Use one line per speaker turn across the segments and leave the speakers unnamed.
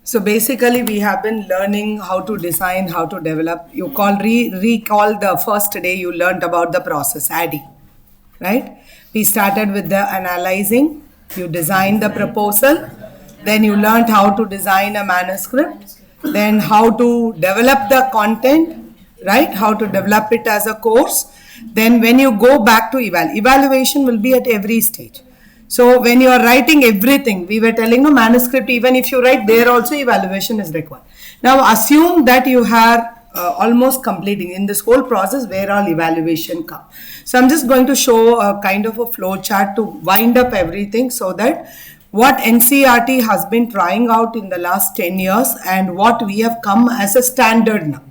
So basically, we have been learning how to design, how to develop. You recall the first day you learned about the process, ADDIE, right? We started with the analyzing. You designed the proposal, then you learned how to design a manuscript, then how to develop the content, right? How to develop it as a course. Then when you go back to evaluation will be at every stage. So when you are writing everything, we were telling no manuscript, even if you write there also evaluation is required. Now assume that you are almost completing in this whole process where all evaluation come. So I'm just going to show a kind of a flow chart to wind up everything so that what NCERT has been trying out in the last 10 years and what we have come as a standard now.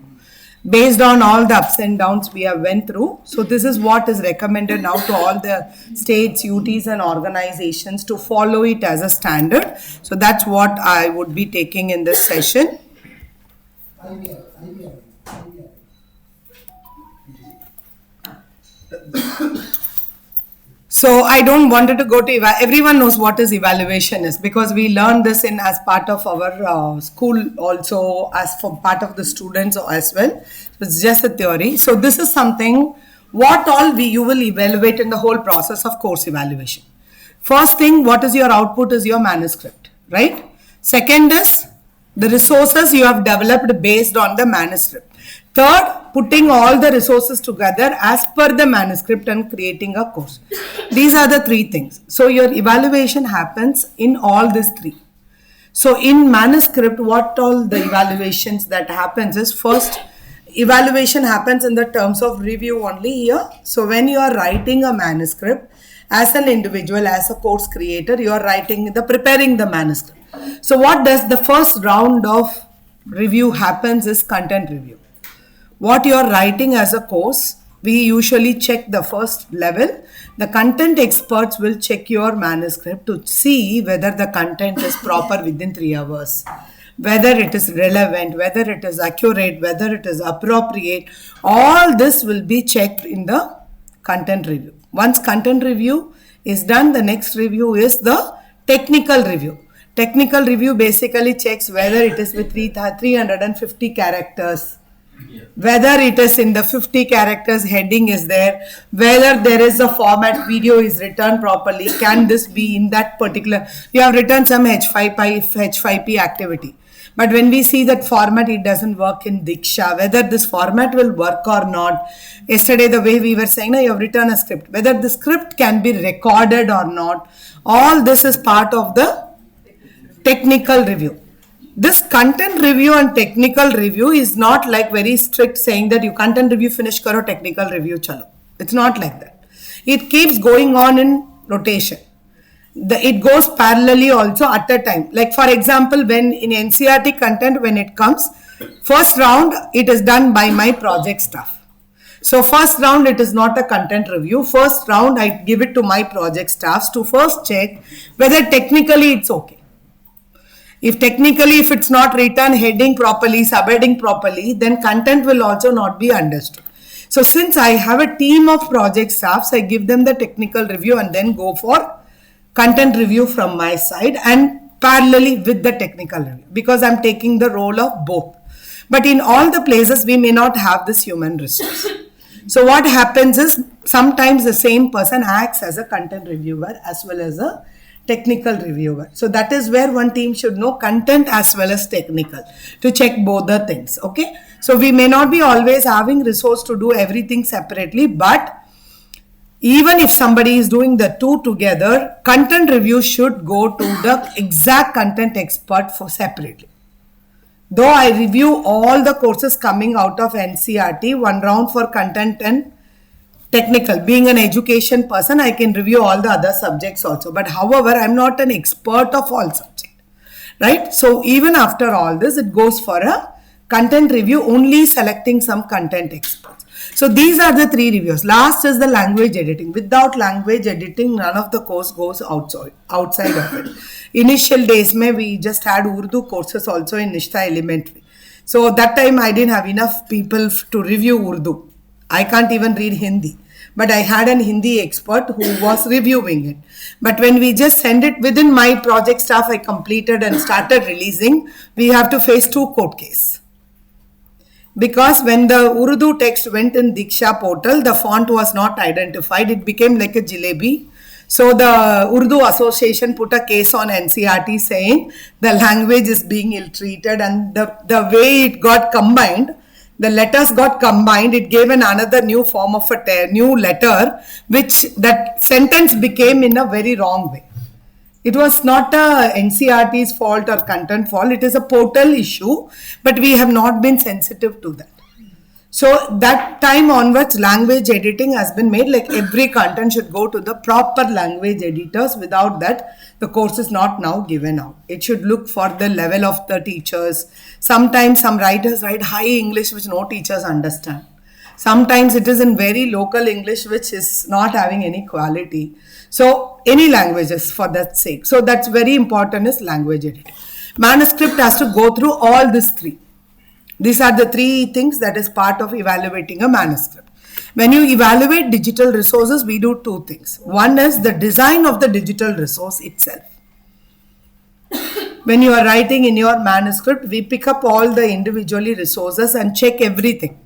Based on all the ups and downs we have went through. So this is what is recommended now to all the states, UTs and organizations to follow it as a standard. So that's what I would be taking in this session. So I don't wanted to go to everyone knows what is evaluation is because we learned this in as part of our school also as for part of the students as well. So it's just a theory. So this is something what all you will evaluate in the whole process of course evaluation. First thing, what is your output is your manuscript, right? Second is the resources you have developed based on the manuscript. Third, putting all the resources together as per the manuscript and creating a course. These are the three things. So your evaluation happens in all these three. So in manuscript, what all the evaluations that happens is first, evaluation happens in the terms of review only here. So when you are writing a manuscript, as an individual, as a course creator, you are preparing the manuscript. So what does the first round of review happens is content review. What you are writing as a course, we usually check the first level. The content experts will check your manuscript to see whether the content is proper within 3 hours, whether it is relevant, whether it is accurate, whether it is appropriate. All this will be checked in the content review. Once content review is done, the next review is the technical review. Technical review basically checks whether it is with 350 characters, whether it is in the 50 characters heading is there, whether there is a format video is written properly, can this be in that particular, you have written some H5P activity. But when we see that format, it doesn't work in Diksha, whether this format will work or not. Yesterday, the way we were saying, you have written a script, whether the script can be recorded or not. All this is part of the technical review. This content review and technical review is not like very strict saying that you content review finish karo, technical review chalo. It's not like that. It keeps going on in rotation. It goes parallelly also at a time. Like for example, when in NCERT content, when it comes, first round, it is done by my project staff. So first round, it is not a content review. First round, I give it to my project staffs to first check whether technically it's okay. If technically, if it's not written heading properly, subheading properly, then content will also not be understood. So since I have a team of project staffs, I give them the technical review and then go for content review from my side and parallelly with the technical review because I'm taking the role of both. But in all the places, we may not have this human resource. So what happens is sometimes the same person acts as a content reviewer as well as a technical reviewer. So that is where one team should know content as well as technical to check both the things. Okay. So we may not be always having resource to do everything separately, but even if somebody is doing the two together, content review should go to the exact content expert for separately. Though I review all the courses coming out of NCERT, one round for content and technical. Being an education person, I can review all the other subjects also. But however, I'm not an expert of all subjects, right? So even after all this, it goes for a content review, only selecting some content experts. So these are the three reviews. Last is the language editing. Without language editing, none of the course goes outside of it. Initial days, we just had Urdu courses also in Nishta Elementary. So that time I didn't have enough people to review Urdu. I can't even read Hindi. but I had an Hindi expert who was reviewing it. But when we just send it within my project stuff I completed and started releasing, we have to face 2 court cases. Because when the Urdu text went in Diksha portal, the font was not identified. It became like a jalebi. So the Urdu Association put a case on NCRT saying the language is being ill-treated, and the way it got combined, the letters got combined, it gave another new form of a new letter, which that sentence became in a very wrong way. It was not a NCRT's fault or content fault. It is a portal issue, but we have not been sensitive to that. So that time onwards, language editing has been made, like every content should go to the proper language editors. Without that, the course is not now given out. It should look for the level of the teachers. Sometimes some writers write high English which no teachers understand. Sometimes it is in very local English which is not having any quality. So any languages for that sake. So that's very important is language editing. Manuscript has to go through all these 3. These are the 3 things that is part of evaluating a manuscript. When you evaluate digital resources, we do 2 things. One is the design of the digital resource itself. When you are writing in your manuscript, we pick up all the individually resources and check everything,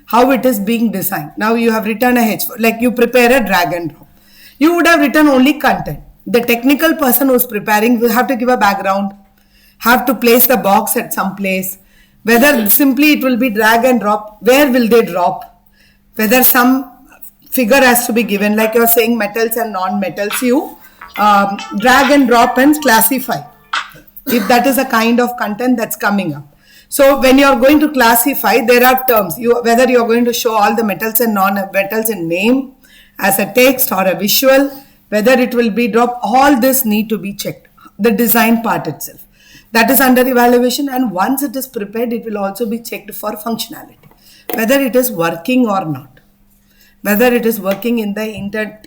how it is being designed. Now you have written a H4, like you prepare a drag and drop. You would have written only content. The technical person who is preparing will have to give a background, have to place the box at some place. Whether simply it will be drag and drop, where will they drop? Whether some figure has to be given, like you're saying metals and non-metals, you drag and drop and classify. If that is a kind of content that's coming up. So when you're going to classify, there are terms. Whether you're going to show all the metals and non-metals in name, as a text or a visual, whether it will be dropped, all this need to be checked. The design part itself. That is under evaluation, and once it is prepared, it will also be checked for functionality. Whether it is working or not. Whether it is working in the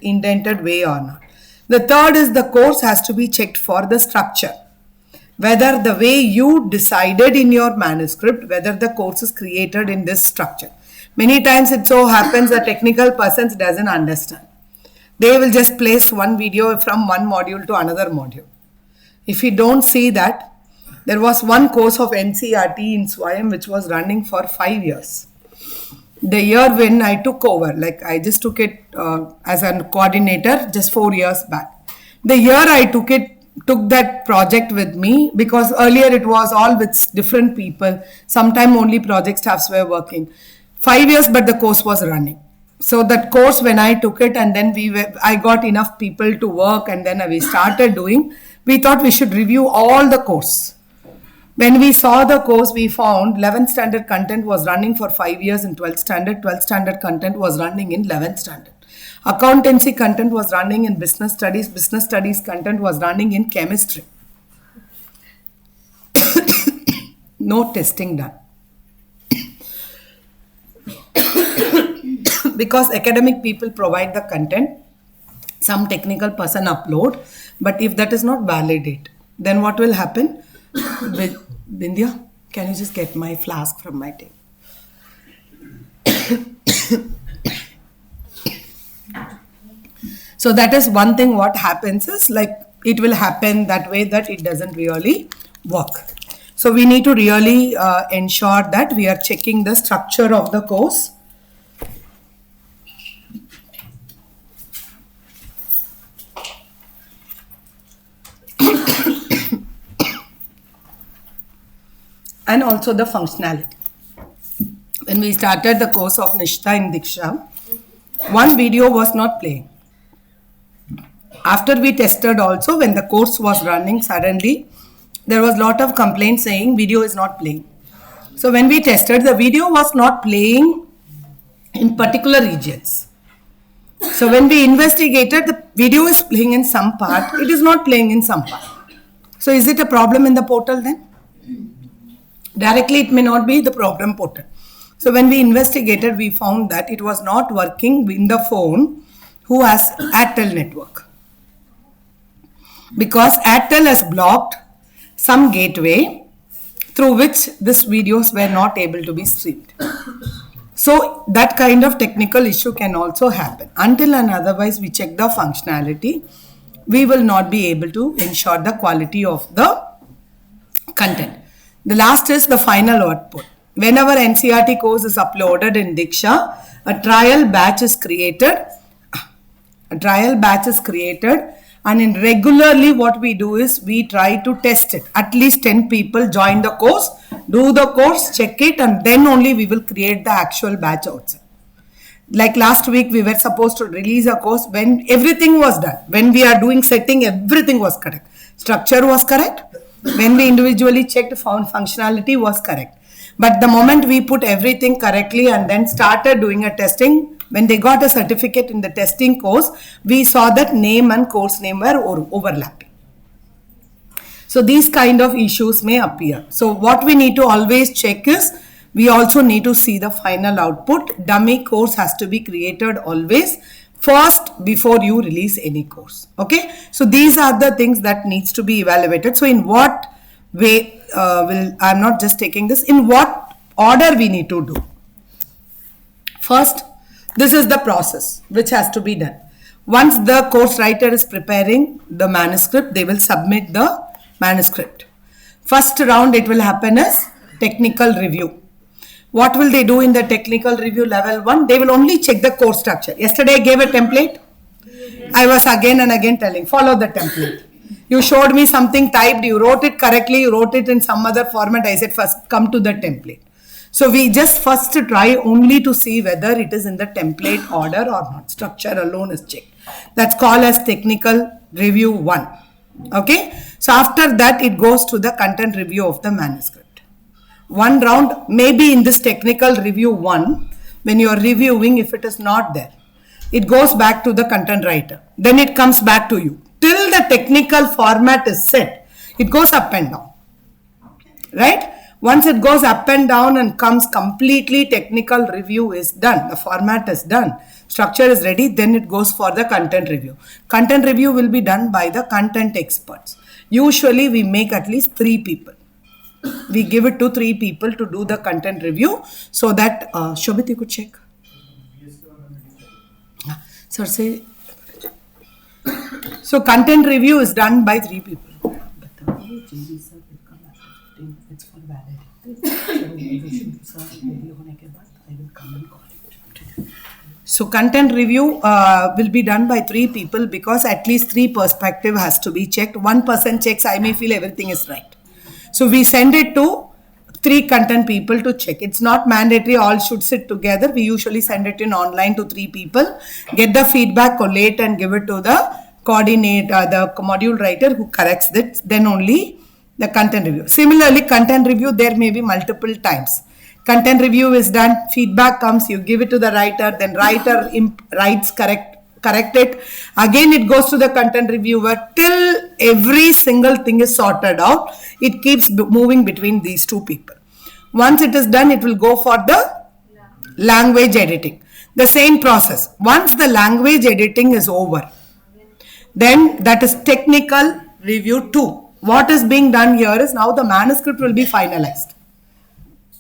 indented way or not. The third is the course has to be checked for the structure. Whether the way you decided in your manuscript, whether the course is created in this structure. Many times it so happens that technical persons doesn't understand. They will just place one video from one module to another module. If you don't see that, there was one course of NCRT in Swayam which was running for 5 years. The year when I took over, like I just took it as a coordinator just 4 years back. The year I took that project with me, because earlier it was all with different people. Sometime only project staffs were working. 5 years, but the course was running. So that course, when I took it and then I got enough people to work and then we started doing, we thought we should review all the course. When we saw the course, we found 11th standard content was running for 5 years in 12th standard. 12th standard content was running in 11th standard. Accountancy content was running in business studies. Business studies content was running in chemistry. No testing done. Because academic people provide the content, some technical person upload, but if that is not validate, then what will happen? Bindya, can you just get my flask from my table? So that is one thing. What happens is, like, it will happen that way that it doesn't really work. So we need to really ensure that we are checking the structure of the course. And also the functionality. When we started the course of Nishta in Diksha, one video was not playing. After we tested also, when the course was running, suddenly there was a lot of complaints saying video is not playing. So when we tested, the video was not playing in particular regions. So when we investigated, the video is playing in some part, it is not playing in some part. So is it a problem in the portal then? Directly it may not be the program portal. So when we investigated, we found that it was not working in the phone who has Airtel network. Because Airtel has blocked some gateway through which these videos were not able to be streamed. So that kind of technical issue can also happen. Until and otherwise we check the functionality, we will not be able to ensure the quality of the content. The last is the final output. Whenever NCERT course is uploaded in Diksha, a trial batch is created. And in regularly what we do is we try to test it. At least 10 people join the course, do the course, check it, and then only we will create the actual batch outside. Like last week we were supposed to release a course when everything was done. When we are doing setting, everything was correct. Structure was correct. When we individually checked, found functionality was correct. But the moment we put everything correctly and then started doing a testing, when they got a certificate in the testing course, we saw that name and course name were overlapping. So these kind of issues may appear. So what we need to always check is, we also need to see the final output. Dummy course has to be created always first before you release any course. Okay. So these are the things that needs to be evaluated. So in what way I'm not just taking this, in what order we need to do. First, this is the process which has to be done. Once the course writer is preparing the manuscript, they will submit the manuscript. First round it will happen as technical review. What will they do in the technical review level 1? They will only check the course structure. Yesterday I gave a template. I was again and again telling, follow the template. You showed me something typed, you wrote it correctly, you wrote it in some other format. I said, first come to the template. So we just first try only to see whether it is in the template order or not. Structure alone is checked. That's called as technical review 1. Okay. So after that, it goes to the content review of the manuscript. One round, maybe in this technical review 1, when you are reviewing, if it is not there, it goes back to the content writer. Then it comes back to you. Till the technical format is set, it goes up and down. Right? Once it goes up and down and comes completely technical review is done, the format is done, structure is ready, then it goes for the content review. Content review will be done by the content experts. Usually we make at least 3 people. We give it to 3 people to do the content review, so that Shobit, you could check. Sir, say. So content review is done by 3 people. It's for So content review will be done by 3 people, because at least 3 perspective has to be checked. 1 person checks, I may feel everything is right. So we send it to 3 content people to check. It's not mandatory all should sit together. We usually send it in online to 3 people, get the feedback, collate and give it to the coordinator, the module writer who corrects it, then only the content review. Similarly, content review, there may be multiple times. Content review is done, feedback comes, you give it to the writer, then writer writes correct it. Again, it goes to the content reviewer till every single thing is sorted out. It keeps moving between these 2 people. Once it is done, it will go for the language editing. The same process. Once the language editing is over, then that is technical review 2. What is being done here is now the manuscript will be finalized.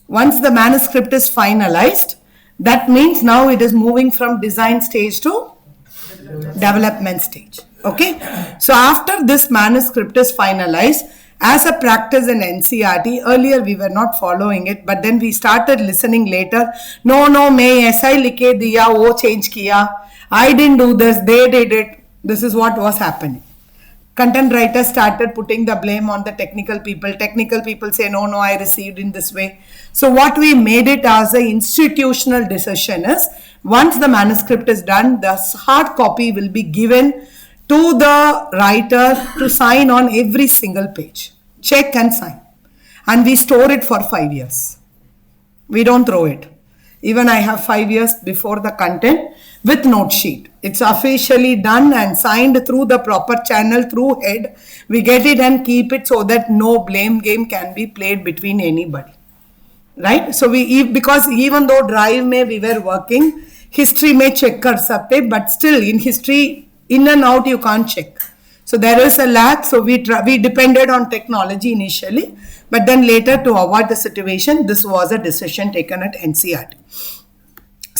Once the manuscript is finalized, that means now it is moving from design stage to development stage. Okay. So after this manuscript is finalized, as a practice in NCERT, earlier we were not following it, but then we started listening later. No, main aisa likhe diya, wo change kiya. I didn't do this, they did it. This is what was happening. Content writers started putting the blame on the technical people. Technical people say, no, I received in this way. So what we made it as an institutional decision is, once the manuscript is done, the hard copy will be given to the writer to sign on every single page. Check and sign. And we store it for 5 years. We don't throw it. Even I have 5 years before the content with note sheet. It's officially done and signed through the proper channel, through head. We get it and keep it so that no blame game can be played between anybody. Right? So because even though drive may we were working, history may check kar sakte, but still in history, in and out you can't check. So there is a lag. So we depended on technology initially, but then later to avoid the situation, this was a decision taken at NCERT.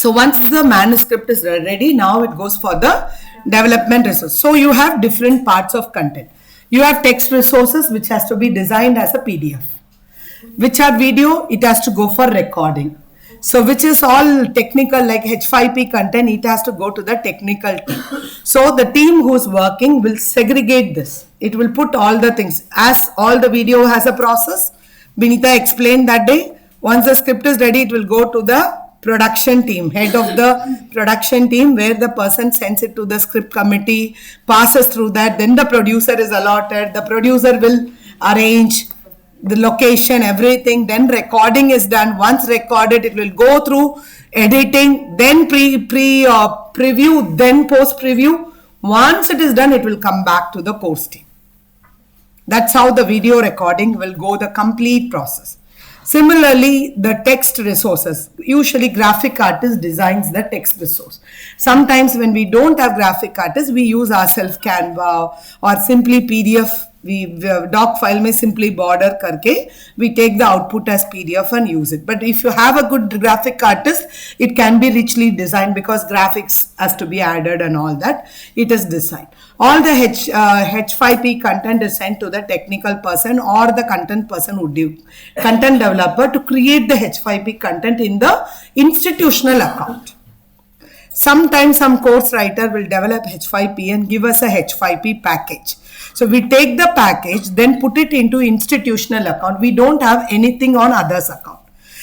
So once the manuscript is ready, now it goes for the development resource. So you have different parts of content. You have text resources, which has to be designed as a PDF. Which are video, it has to go for recording. So which is all technical, like H5P content, it has to go to the technical team. So the team who's working will segregate this. It will put all the things. As all the video has a process, Binita explained that day. Once the script is ready, it will go to the production team, head of the production team, where the person sends it to the script committee, passes through that, then the producer is allotted, the producer will arrange the location, everything, then recording is done. Once recorded, it will go through editing, then preview, then post preview. Once it is done, it will come back to the course team. That's how the video recording will go, the complete process. Similarly, the text resources. Usually graphic artist designs the text resource. Sometimes when we don't have graphic artists, we use ourselves Canva or simply PDF. Doc file में simply border करके we take the output as PDF and use it. But if you have a good graphic artist, it can be richly designed because graphics has to be added and all that. It is designed. All the H5P content is sent to the technical person or the content person who do content developer to create the H5P content in the institutional account. Sometimes some course writer will develop H5P and give us a H5P package. So we take the package, then put it into institutional account. We don't have anything on others account.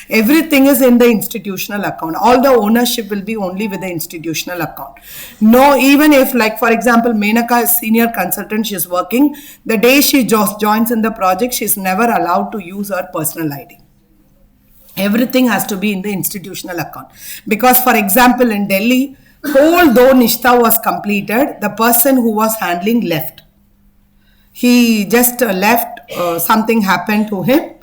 Everything is in the institutional account. All the ownership will be only with the institutional account. No, even if, like for example, Menaka is senior consultant, she is working. The day she just joins in the project, she is never allowed to use her personal ID. Everything has to be in the institutional account. Because for example, in Delhi, although Nishta was completed, the person who was handling left. He just left, something happened to him.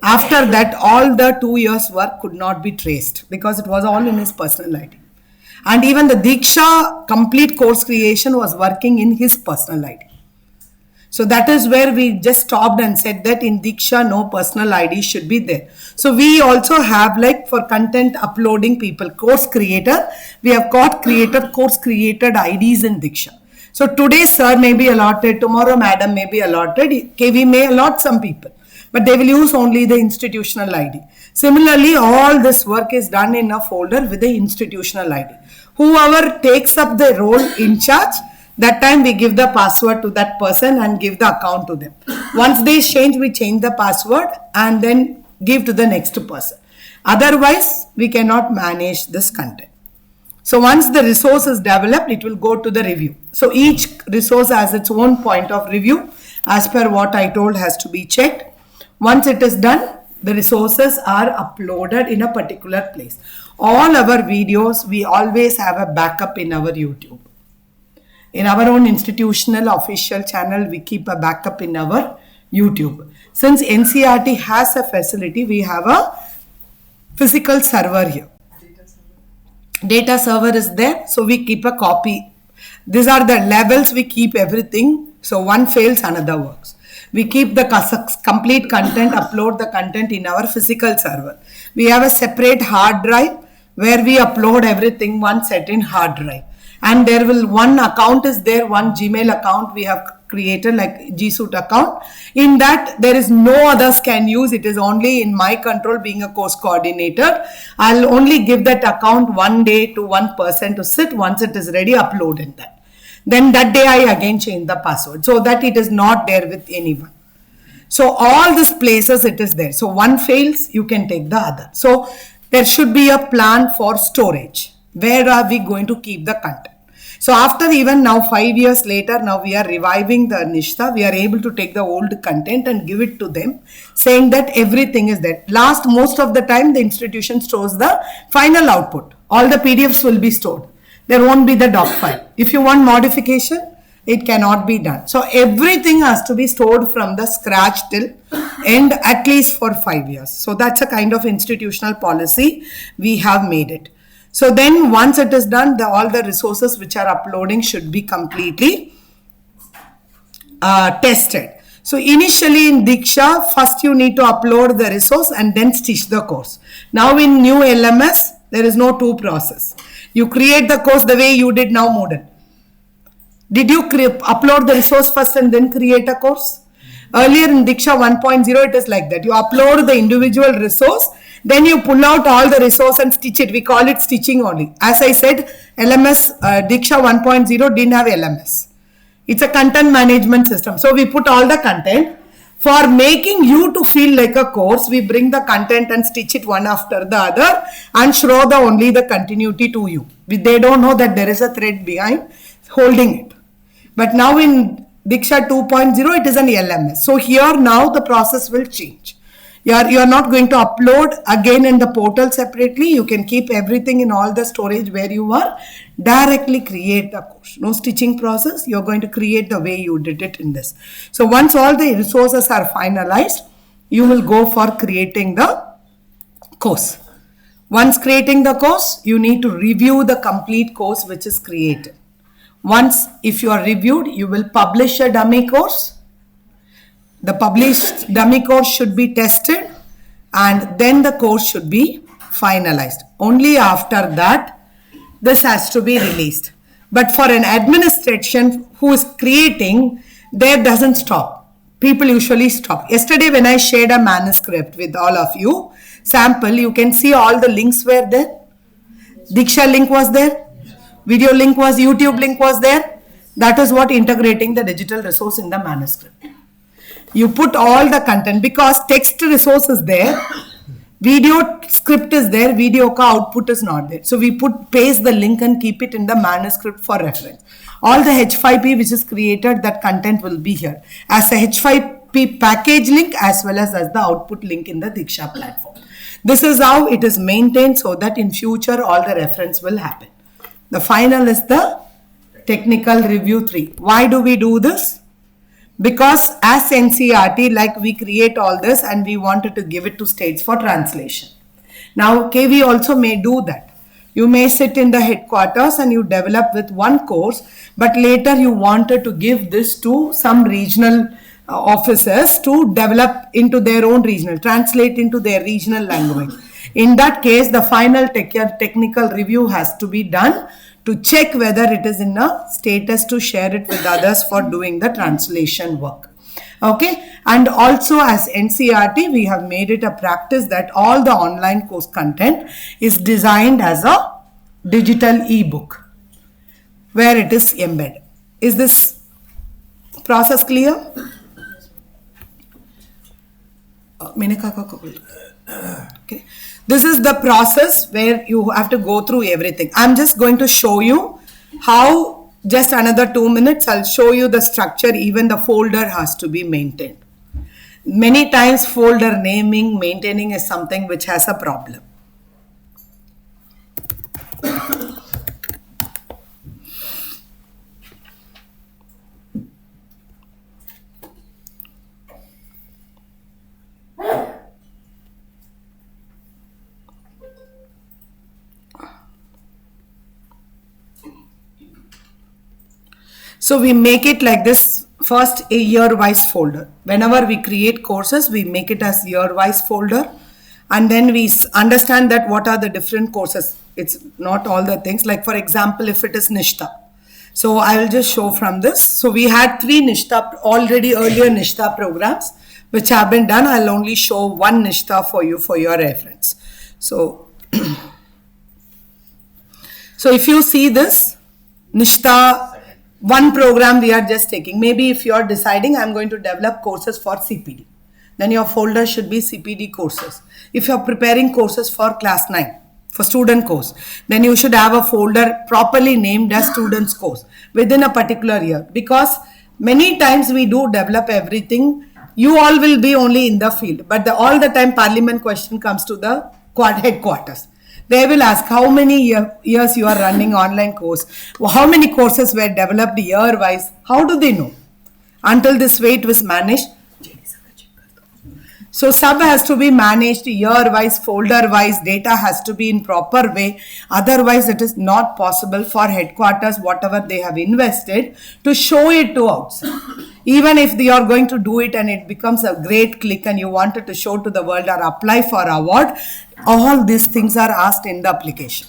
After that, all the 2 years work could not be traced because it was all in his personal ID. And even the Diksha complete course creation was working in his personal ID. So that is where we just stopped and said that in Diksha, no personal ID should be there. So we also have, like for content uploading people, course creator, we have got creator, course created IDs in Diksha. So today sir may be allotted, tomorrow madam may be allotted, KV may allot some people, but they will use only the institutional ID. Similarly, all this work is done in a folder with the institutional ID. Whoever takes up the role in charge, that time we give the password to that person and give the account to them. Once they change, we change the password and then give to the next person. Otherwise, we cannot manage this content. So once the resource is developed, it will go to the review. So each resource has its own point of review. As per what I told, has to be checked. Once it is done, the resources are uploaded in a particular place. All our videos, we always have a backup in our YouTube. In our own institutional official channel, we keep a backup in our YouTube. Since NCERT has a facility, we have a physical server here. Data server is there, so we keep a copy. These are the levels, we keep everything. So one fails, another works. We keep the complete content, upload the content in our physical server. We have a separate hard drive where we upload everything, one set in hard drive. And there will, one account is there, one Gmail account we have created, like G Suite account. In that, there is no others can use. It is only in my control, being a course coordinator. I'll only give that account one day to one person to sit. Once it is ready, upload in that. Then that day I again change the password so that it is not there with anyone. So all these places it is there. So one fails, you can take the other. So there should be a plan for storage. Where are we going to keep the content? So after even now 5 years later, now we are reviving the Nishta. We are able to take the old content and give it to them, saying that everything is there. Most of the time, the institution stores the final output. All the PDFs will be stored. There won't be the doc file. If you want modification, it cannot be done. So everything has to be stored from the scratch till end, at least for 5 years. So that's a kind of institutional policy we have made it. So then once it is done, all the resources which are uploading should be completely tested. So initially in Diksha, first you need to upload the resource and then stitch the course. Now in new LMS, There is no two process. You create the course the way you did now Moodle. Did you upload the resource first and then create a course? Earlier in Diksha 1.0, it is like that. You upload the individual resource, then you pull out all the resource and stitch it. We call it stitching only. As I said, LMS Diksha 1.0 didn't have LMS. It's a content management system. So we put all the content. For making you to feel like a course, we bring the content and stitch it one after the other and show only the continuity to you. They don't know that there is a thread behind holding it. But now in Diksha 2.0, it is an LMS. So here now the process will change. You are not going to upload again in the portal separately. You can keep everything in all the storage where you are. Directly create the course. No stitching process. You are going to create the way you did it in this. So once all the resources are finalized, you will go for creating the course. Once creating the course, you need to review the complete course which is created. Once, if you are reviewed, you will publish a dummy course. The published dummy course should be tested and then the course should be finalized. Only after that, this has to be released. But for an administration who is creating, there doesn't stop. People usually stop. Yesterday when I shared a manuscript with all of you, sample, you can see all the links were there. Diksha link was there. Video link was, YouTube link was there. That is what integrating the digital resource in the manuscript. You put all the content because text resource is there, video script is there, video ka output is not there. So we paste the link and keep it in the manuscript for reference. All the H5P which is created, that content will be here as a H5P package link as well as the output link in the Diksha platform. This is how it is maintained so that in future all the reference will happen. The final is the technical review 3. Why do we do this? Because as NCERT, like we create all this and we wanted to give it to states for translation. Now KV also may do that. You may sit in the headquarters and you develop with one course, but later you wanted to give this to some regional officers to develop into their own regional, translate into their regional language. In that case, the final technical review has to be done to check whether it is in a status to share it with others for doing the translation work. Okay, and also as NCERT, we have made it a practice that all the online course content is designed as a digital ebook where it is embedded. Is this process clear? Okay. This is the process where you have to go through everything. I'm just going to show you how, just another 2 minutes, I'll show you the structure. Even the folder has to be maintained. Many times folder naming, maintaining is something which has a problem. So we make it like this. First, a year-wise folder. Whenever we create courses, we make it as year-wise folder. And then we understand that what are the different courses. It's not all the things. Like for example, if it is Nishta. So I will just show from this. So we had 3 Nishta, already earlier Nishta programs, which have been done. I'll only show one Nishta for you for your reference. So, so if you see this, Nishta, one program we are just taking. Maybe if you are deciding I'm going to develop courses for CPD, then your folder should be CPD courses. If you are preparing courses for class 9, for student course, then you should have a folder properly named as students course within a particular year. Because many times we do develop everything, you all will be only in the field, but all the time parliament question comes to the headquarters. They will ask how many years you are running online course, how many courses were developed year-wise. How do they know? Until this way it was managed. So sub has to be managed year-wise, folder-wise, data has to be in proper way. Otherwise, it is not possible for headquarters, whatever they have invested, to show it to outside. Even if they are going to do it and it becomes a great click and you wanted to show to the world or apply for award, all these things are asked in the application.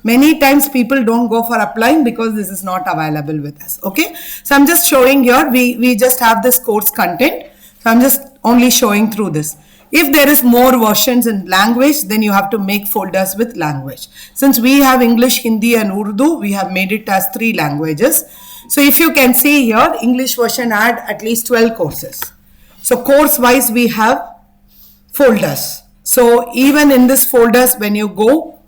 Many times people don't go for applying because this is not available with us. Okay. So I'm just showing here, we just have this course content. So I'm just only showing through this. If there is more versions in language, then you have to make folders with language. Since we have English, Hindi and Urdu, we have made it as 3 languages. So if you can see here, English version had at least 12 courses. So course wise we have folders. So even in this folders, when you go,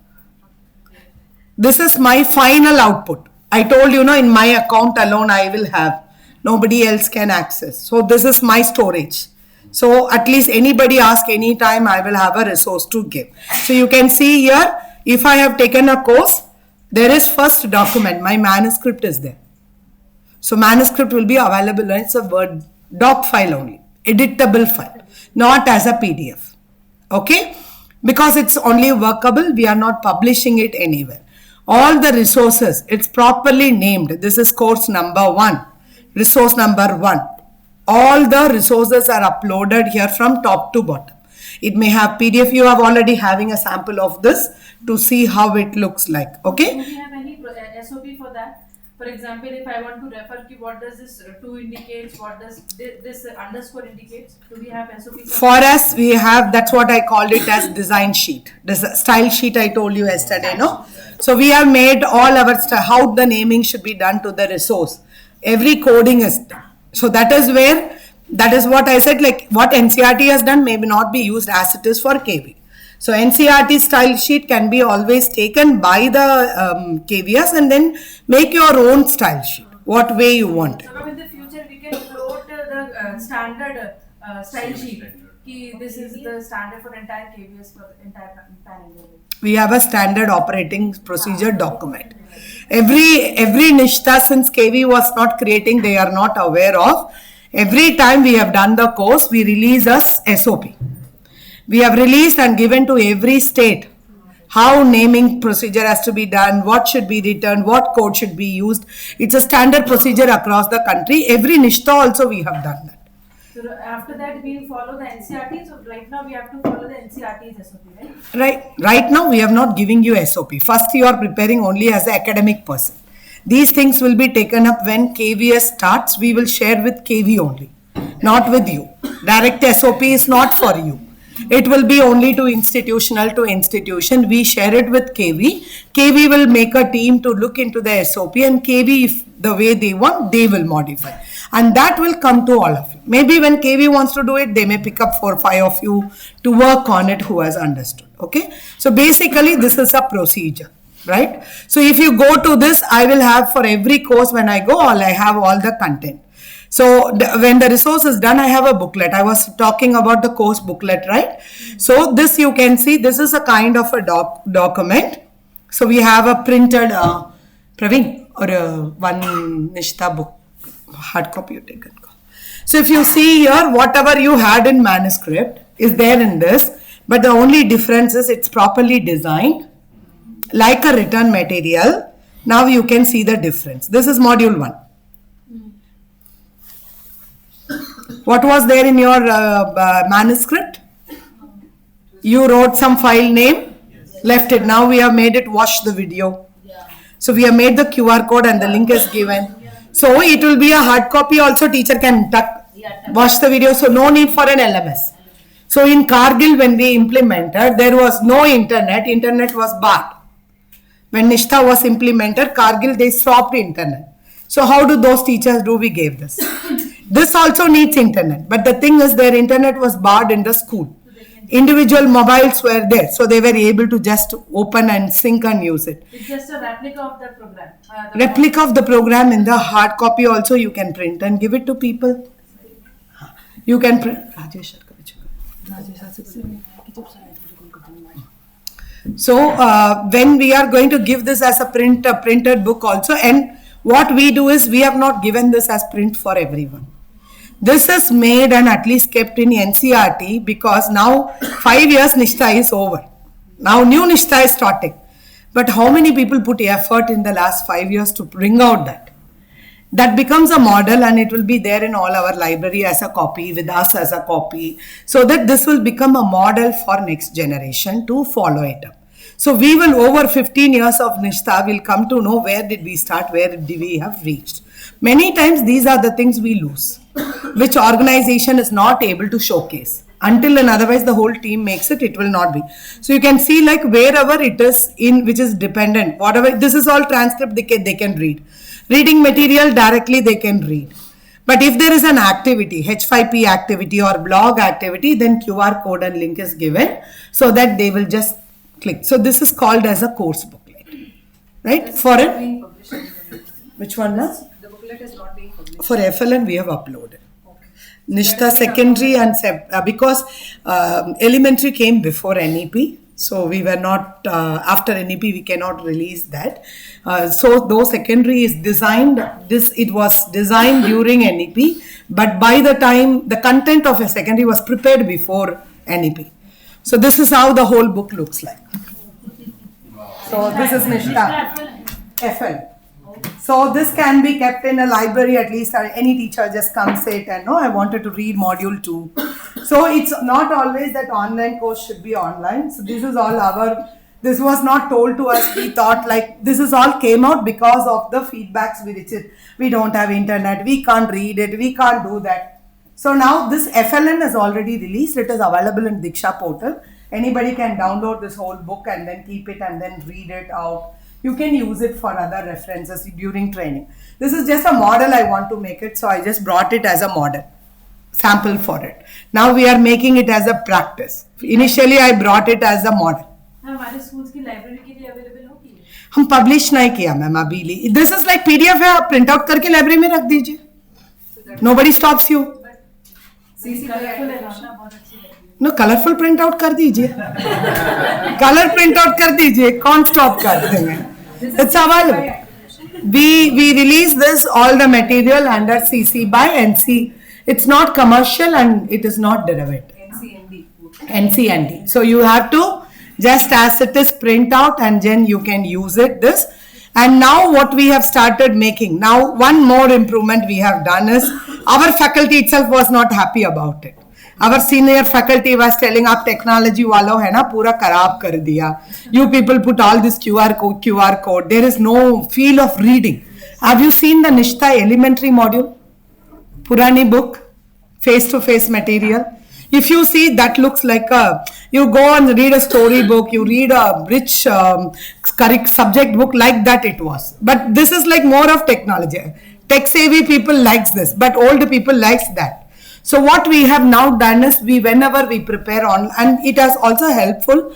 this is my final output. I told you, in my account alone I will have. Nobody else can access. So this is my storage. So at least anybody ask anytime, I will have a resource to give. So you can see here, if I have taken a course, there is first document. My manuscript is there. So manuscript will be available. It's a Word doc file only, editable file, not as a PDF. Okay? Because it's only workable, we are not publishing it anywhere. All the resources, it's properly named. This is course number 1. Resource number 1. All the resources are uploaded here from top to bottom. It may have PDF. You are already having a sample of this to see how it looks like. Okay.
Do we have any SOP for that? For example, if I want to refer to what does this 2 indicates, what does this underscore indicates? Do we have SOP?
For us, we have, that's what I called it as design sheet. This style sheet I told you yesterday, no? So we have made all our how the naming should be done to the resource. Every coding is done. So that is where, that is what I said, like what NCERT has done may not be used as it is for KV. So NCERT style sheet can be always taken by the KVS and then make your own style sheet, what way you want.
So in the future we can float the standard style sheet. This is the standard for entire KVS for the entire panel.
We have a standard operating procedure document. Every Nishta, since KV was not creating, they are not aware of. Every time we have done the course, we release as SOP. We have released and given to every state how naming procedure has to be done, what should be written, what code should be used. It's a standard procedure across the country. Every Nishta also we have done that.
So after that we will follow the NCERT. So right now we have to follow the NCERT's SOP, right?
Right now we are not giving you SOP. First you are preparing only as an academic person. These things will be taken up when KVS starts. We will share with KV only, not with you. Direct SOP is not for you. It will be only to institutional to institution. We share it with KV. KV will make a team to look into the SOP, and KV, if the way they want, they will modify. And that will come to all of you. Maybe when KV wants to do it, they may pick up 4 or 5 of you to work on it who has understood. Okay. So basically this is a procedure, right? So if you go to this, I will have for every course when I go, I have all the content. So when the resource is done, I have a booklet. I was talking about the course booklet, right? So this you can see, this is a kind of a document. So we have a printed, Praveen, or one Nishta book, hard copy you taken. So if you see here, whatever you had in manuscript is there in this, but the only difference is it's properly designed like a written material. Now you can see the difference. This is module 1. What was there in your manuscript? You wrote some file name, left it. Now we have made it watch the video. So we have made the QR code and the link is given. So it will be a hard copy also, teacher can watch the video. So no need for an LMS. So in Kargil when we implemented, there was no internet. Internet was barred. When Nishta was implemented, Kargil they stopped internet. So how do those teachers do? We gave this. This also needs internet, but the thing is their internet was barred in the school. Individual mobiles were there, so they were able to just open and sync and use it.
It's just a replica of the program.
Replica of the program in the hard copy also you can print and give it to people. You can print. So when we are going to give this as a printed book also, and what we do is we have not given this as print for everyone. This is made and at least kept in NCRT because now 5 years Nishtha is over. Now new Nishtha is starting. But how many people put effort in the last 5 years to bring out that? That becomes a model and it will be there in all our library as a copy, with us as a copy, so that this will become a model for next generation to follow it up. So we will, over 15 years of Nishtha, will come to know where did we start, where did we have reached. Many times these are the things we lose, which organization is not able to showcase. Until and otherwise the whole team makes it, it will not be. So you can see like wherever it is in, which is dependent, whatever, this is all transcript they can read. Reading material directly they can read. But if there is an activity, H5P activity or blog activity, then QR code and link is given so that they will just click. So this is called as a course booklet, right? For it, which one was?
The booklet is not being published.
For FLN we have uploaded.
Okay.
Nishtha secondary and because elementary came before NEP. So we were not, after NEP we cannot release that. So though secondary is designed, it was designed during NEP, but by the time the content of a secondary was prepared before NEP. So this is how the whole book looks like. So this is Nishtha, FL. So this can be kept in a library, at least any teacher just comes it and no, I wanted to read module 2. So it's not always that online course should be online. So this is all this was not told to us. We thought like this is all came out because of the feedbacks we received. We don't have internet, we can't read it, we can't do that. So now this FLN is already released. It is available in Diksha portal. Anybody can download this whole book and then keep it and then read it out. You can use it for other references during training. This is just a model I want to make it. So I just brought it as a model, sample for it. Now we are making it as a practice. Initially I brought it as a model.
हमारे schools की library के लिए available होगी?
हम publish नहीं किया ma'am अभी. This is like PDF है, आप print out करके library में रख दीजिए. Nobody stops you.
CC
Colourful है ना, बहुत अच्छी लगती है.
No, colorful print out कर दीजिए. Color print out कर दीजिए. कौन stop कर देंगे? It's available. We release this all the material under CC by NC. It's not commercial and it is not derivative.
NCND.
NCND. So you have to just as it is print out and then you can use it this. And now what we have started making. Now one more improvement we have done is our faculty itself was not happy about it. Our senior faculty was telling आप technology वालों है ना पूरा खराब कर दिया. You people put all this QR code. There is no feel of reading. Have you seen the Nishtha elementary module? Purani book, face-to-face material. If you see that looks like you go and read a story book, you read a rich subject book like that it was. But this is like more of technology. Tech-savvy people likes this, but old people likes that. So what we have now done is whenever we prepare on, and it is also helpful,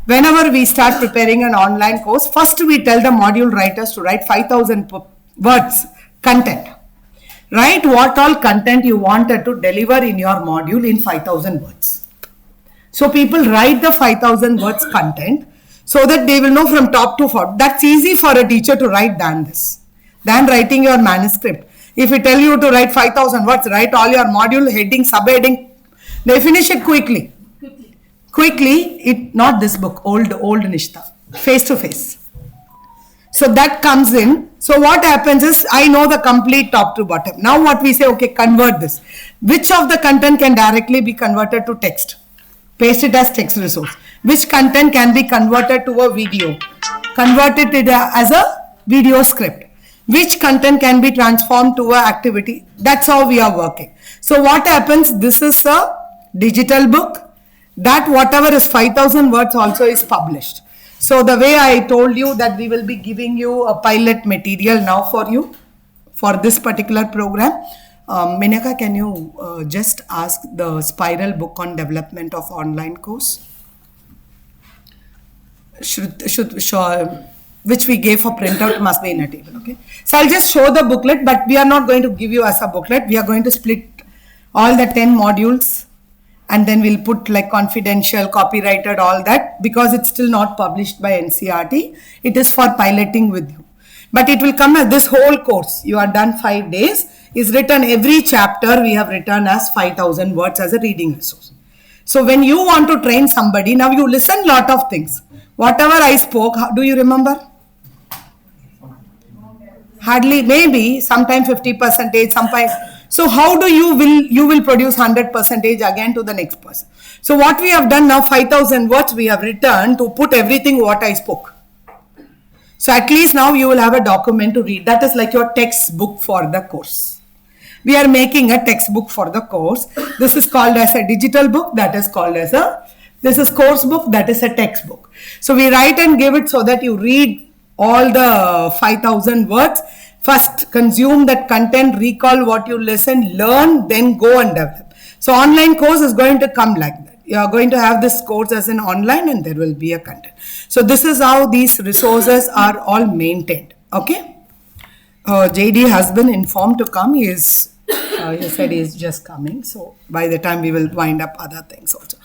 whenever we start preparing an online course, first we tell the module writers to write 5,000 words content. Write what all content you wanted to deliver in your module in 5,000 words. So people write the 5,000 words content so that they will know from top to bottom. That's easy for a teacher to write than writing your manuscript. If we tell you to write 5,000 words, write all your module, heading, subheading, they finish it quickly. Quickly, not this book, old Nishtha, face to face. So that comes in. So what happens is, I know the complete top to bottom. Now what we say, okay, convert this. Which of the content can directly be converted to text? Paste it as text resource. Which content can be converted to a video? Convert it as a video script. Which content can be transformed to an activity? That's how we are working. So what happens, this is a digital book. That whatever is 5,000 words also is published. So the way I told you that we will be giving you a pilot material now for you, for this particular program. Menaka, can you just ask the Spiral book on development of online course? Which we gave for printout must be in a table, okay? So I'll just show the booklet, but we are not going to give you as a booklet. We are going to split all the 10 modules and then we'll put like confidential, copyrighted, all that, because it's still not published by NCRT. It is for piloting with you. But it will come as this whole course. You are done 5 days. Is written every chapter we have written as 5,000 words as a reading resource. So when you want to train somebody, now you listen lot of things. Whatever I spoke, do you remember? Hardly, maybe sometime 50%, sometimes. So how do you will produce 100% again to the next person. So what we have done now, 5,000 words we have written to put everything what I spoke. So at least now you will have a document to read. That is like your textbook for the course. We are making a textbook for the course. This is called as a digital book. That is called as this is course book. That is a textbook. So we write and give it so that you read all the 5,000 words. First consume that content, recall what you listen, learn, then go and develop. So online course is going to come like that. You are going to have this course as an online and there will be a content. So this is how these resources are all maintained. Okay. JD has been informed to come. He said he is just coming. So by the time we will wind up other things also.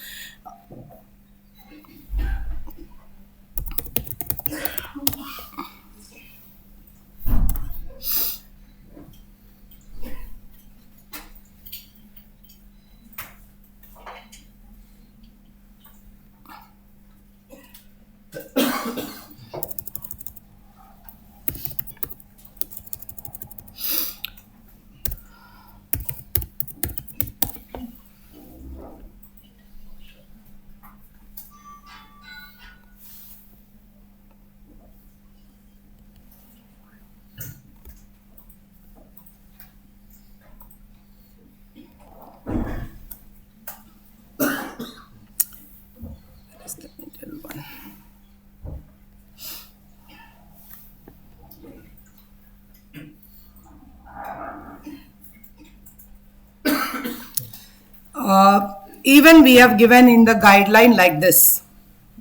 Even we have given in the guideline like this.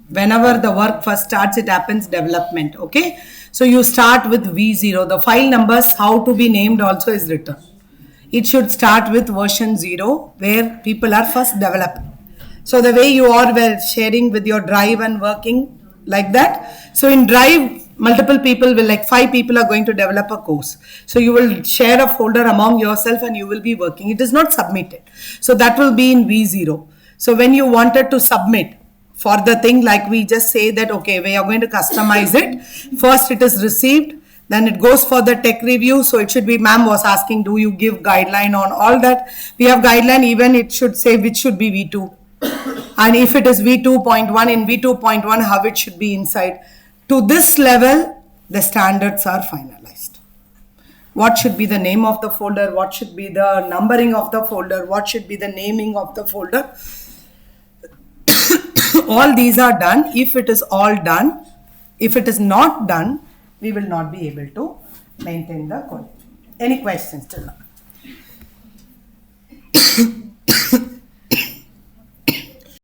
Whenever the work first starts, it happens development. Okay. So you start with V0. The file numbers, how to be named also is written. It should start with version 0 where people are first developing. So the way you are were sharing with your Drive and working like that. So in Drive, multiple people will, like 5 people are going to develop a course. So you will share a folder among yourself and you will be working. It is not submitted. So that will be in V0. So when you wanted to submit for the thing, like we just say that, okay, we are going to customize it. First it is received. Then it goes for the tech review. So it should be, ma'am was asking, do you give guideline on all that? We have guideline, even it should say which should be V2. And if it is V2.1, in V2.1, how it should be inside. To this level, the standards are finalized. What should be the name of the folder? What should be the numbering of the folder? What should be the naming of the folder? All these are done. If it is all done, if it is not done, we will not be able to maintain the quality. Any questions till now?